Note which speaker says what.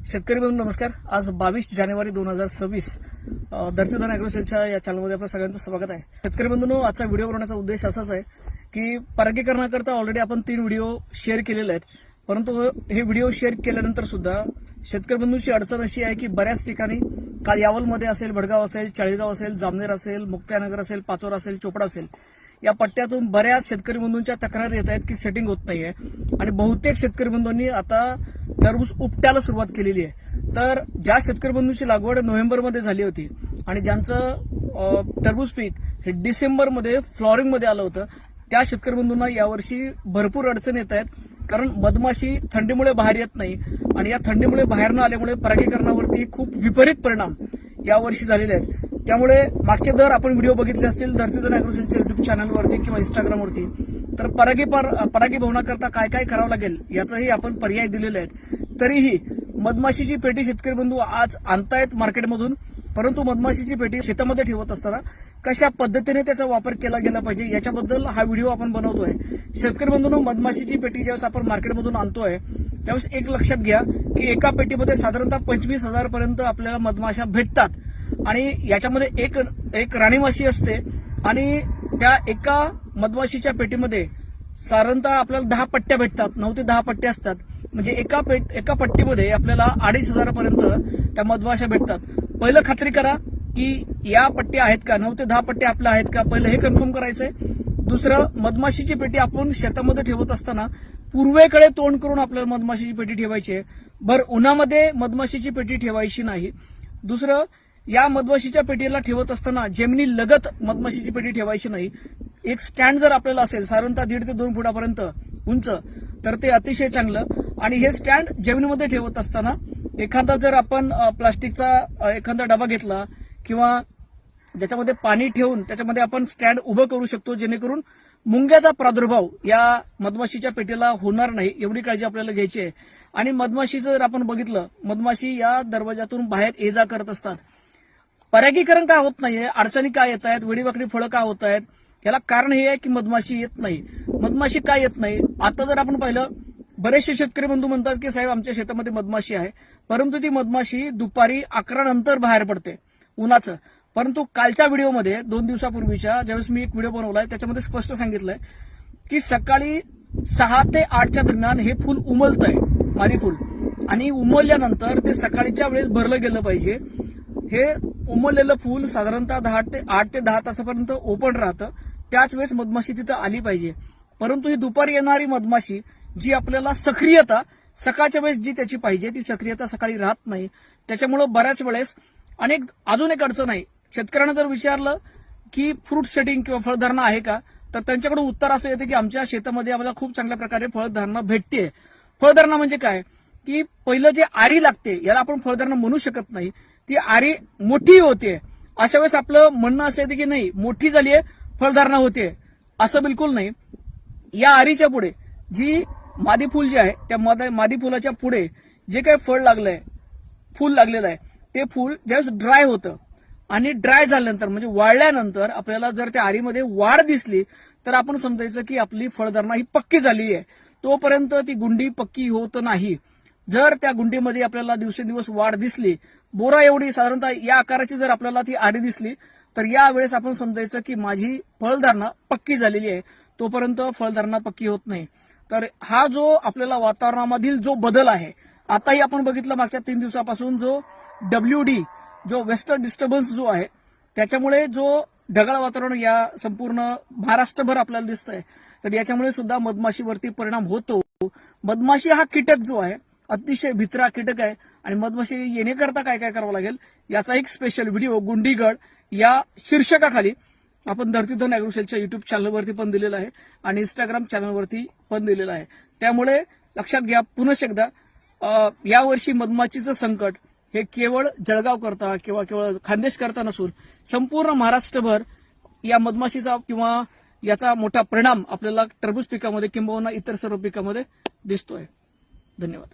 Speaker 1: शेतकरी बंधू नमस्कार। आज 22 जानेवारी 2026 धरतीधन अॅग्रोसेलच्या या चॅनलमध्ये आपलं सगळ्यांचं स्वागत आहे। शेतकरी बंधूंनो, आजचा व्हिडिओ बनवण्याचा उद्देश असाच आहे की परागीकरणाकरता ऑलरेडी आपण 3 व्हिडिओ शेअर केलेले आहेत, परंतु हे व्हिडिओ शेअर केल्यानंतर सुद्धा शेतकरी बंधूंची अडचण अशी आहे की बऱ्याच ठिकाणी काल यावलमध्ये असेल, भडगाव असेल, चाळीसगाव असेल, जामनेर असेल, मुक्ताईनगर असेल, पाचोरा असेल, चोपडा असेल, या पट्ट्यातून बऱ्याच शेतकरी बंधूंच्या तक्रारी येत आहेत की सेटिंग होत नाहीये आणि बहुतेक शेतकरी बंधूंनी आता टरबूज उपट्याला सुरुवात केलेली आहे। तर ज्या शेतकरी बंधूंची लागवड नोव्हेंबरमध्ये झाली होती आणि ज्यांचं टरबूज पीक हे डिसेंबरमध्ये फ्लॉवरिंगमध्ये आलं होतं, त्या शेतकरी बंधूंना यावर्षी भरपूर अडचण येत आहेत, कारण मधमाशी थंडीमुळे बाहेर येत नाही आणि या थंडीमुळे बाहेर न आल्यामुळे परागीकरणावरती खूप विपरीत परिणाम यावर्षी झालेले आहेत। त्यामुळे मागचे दर आपण व्हिडिओ बघितले असतील धरतीधन अॅग्रोसेलच्या युट्यूब चॅनलवरती किंवा इंस्टाग्रामवरती, तर परागीभवनाकरता काय काय करावं लागेल याचाही आपण पर्याय दिलेले आहेत। तरीही मधमाशीची पेटी शेतकरी बंधू आज आणतायत मार्केटमधून, परंतु मधमाशीची पेटी शेतामध्ये ठेवत असताना कशा पद्धतीने त्याचा वापर केला गेला पाहिजे याच्याबद्दल हा व्हिडिओ आपण बनवतोय। शेतकरी बंधूंनो, मधमाशीची पेटी ज्यावेळेस आपण मार्केटमधून आणतोय त्यावेळेस एक लक्षात घ्या की एका पेटीमध्ये साधारणतः 25,000 पर्यंत आपल्याला मधमाशा भेटतात आणि याच्यामध्ये एक राणी माशी असते आणि त्या एका मधमाशीच्या पेटीमध्ये साधारणतः आपल्याला 10 पट्ट्या भेटतात, 9 ते 10 पट्ट्या असतात, म्हणजे एका पट्टीमध्ये आपल्याला 2,500 पर्यंत त्या मधमाशा भेटतात। पहिलं खात्री करा की या पट्ट्या आहेत का, 9 ते 10 पट्ट्या आपल्या आहेत का, पहिलं हे कन्फर्म करायचंय। दुसरं, मधमाशीची पेटी आपण शेतामध्ये ठेवत असताना पूर्वेकडे तोंड करून आपल्याला मधमाशीची पेटी ठेवायची आहे, भर उन्हामध्ये मधमाशीची पेटी ठेवायची नाही। दुसरं, या मधमाशीच्या पेटीला ठेवत असताना जमिनी लगत मधमाशीची पेटी ठेवायची नाही। एक स्टँड जर आपल्याला असेल साधारणतः 1.5 ते 2 फुटापर्यंत उंच, तर ते अतिशय चांगलं। आणि हे स्टँड जमिनीमध्ये ठेवत असताना एखादा जर आपण प्लास्टिकचा एखादा डबा घेतला किंवा त्याच्यामध्ये पाणी ठेवून त्याच्यामध्ये आपण स्टँड उभं करू शकतो, जेणेकरून मुंग्याचा प्रादुर्भाव या मधमाशीच्या पेटीला होणार नाही, एवढी काळजी आपल्याला घ्यायची आहे। आणि मधमाशीचं जर आपण बघितलं, मधमाशी या दरवाजातून बाहेर ये जा करत असतात। परागीकरण का होत नाहीये, अडचणी काय येत आहेत, वेडीवाकडी फळं का होत आहेत, याला कारण हे आहे की मधमाशी येत नाही। मधमाशी काय येत नाही, आता जर आपण पाहिलं, बरेचसे शेतकरी बंधू म्हणतात की साहेब आमच्या शेतामध्ये मधमाशी आहे, परंतु ती मधमाशी दुपारी 11 नंतर बाहेर पडते उन्हाचं। परंतु कालच्या व्हिडिओमध्ये 2 दिवसापूर्वीच्या ज्यावेळेस मी एक व्हिडिओ बनवलाय त्याच्यामध्ये स्पष्ट सांगितलंय की सकाळी 6 ते 8च्या दरम्यान हे फुल उमलतंय, मादी फुल, आणि उमलल्यानंतर ते सकाळीच्या वेळेस भरलं गेलं पाहिजे। हे उमललेलं फुल साधारणतः 8 ते 10 तासापर्यंत ओपन राहतं, त्याच वेळेस मधमाशी तिथं आली पाहिजे। परंतु ही दुपारी येणारी मधमाशी जी आपल्याला सक्रियता सकाळच्या वेळेस जी त्याची पाहिजे ती सक्रियता सकाळी राहत नाही, त्याच्यामुळे बऱ्याच वेळेस अजून एक अडचण आहे। शेतकऱ्यांना जर विचारलं की फ्रूट सेटिंग किंवा फळधारणा आहे का, तर त्यांच्याकडून उत्तर असं येतं की आमच्या शेतामध्ये आम्हाला खूप चांगल्या प्रकारे फळधारणा भेटते। फळधारणा म्हणजे काय की पहिलं जे आरी लागते याला आपण फळधारणा म्हणू शकत नाही, ती आरी मोठी होते। अशा वेळेस आपलं म्हणणं असं येतं की नाही मोठी झालीये फळधारणा होते, असं बिलकुल नाही। या आरीच्या पुढे जी मादी फुल जे आहे त्या मादी फुलाच्या पुढे जे काही फळ लागलंय, फुल लागलेलं आहे, ते फुल ज्यावेळेस ड्राय होतं आणि ड्राय झाल्यानंतर म्हणजे वाळल्यानंतर आपल्याला जर त्या आरीमध्ये वाढ दिसली तर आपण समजायचं की आपली फळधारणा ही पक्की झालेली आहे। तोपर्यंत ती गुंडी पक्की होत नाही। जर त्या गुंडीमध्ये आपल्याला दिवसेंदिवस वाढ दिसली, बोरा एवढी साधारणतः या आकाराची जर आपल्याला ती आरी दिसली, तर यावेळेस आपण समजायचं की माझी फळधारणा पक्की झालेली आहे। तोपर्यंत फळधारणा पक्की होत नाही। तर हा जो आपल्याला वातावरणामधील जो बदल आहे, आताही आपण बघितलं मागच्या 3 दिवसापासून जो WD जो वेस्टर्न डिस्टर्बन्स जो आहे त्याच्यामुळे जो ढगाळ वातावरण या संपूर्ण महाराष्ट्रभर आपल्याला दिसतंय, तर याच्यामुळे सुद्धा मधमाशीवरती परिणाम होतो। मधमाशी हा कीटक जो आहे अतिशय भित्रा कीटक आहे आणि मधमाशी येण्याकरता काय काय करावं लागेल याचा एक स्पेशल व्हिडिओ गुंडीगड या शीर्षकाखाली आपण धरतीधन अॅग्रोसेलच्या युट्यूब चॅनलवरती पण दिलेला आहे आणि इंस्टाग्राम चॅनलवरती पण दिलेला आहे। त्यामुळे लक्षात घ्या पुनश्च एकदा, यावर्षी मधमाशीचं संकट हे केवळ जळगाव करता किंवा केवळ खानदेश करता नसून संपूर्ण महाराष्ट्रभर या मधमाशीचा किंवा याचा मोठा परिणाम आपल्याला टरबूज पिकामध्ये किंबहुना इतर सर्व पिकामध्ये दिसतोय। धन्यवाद।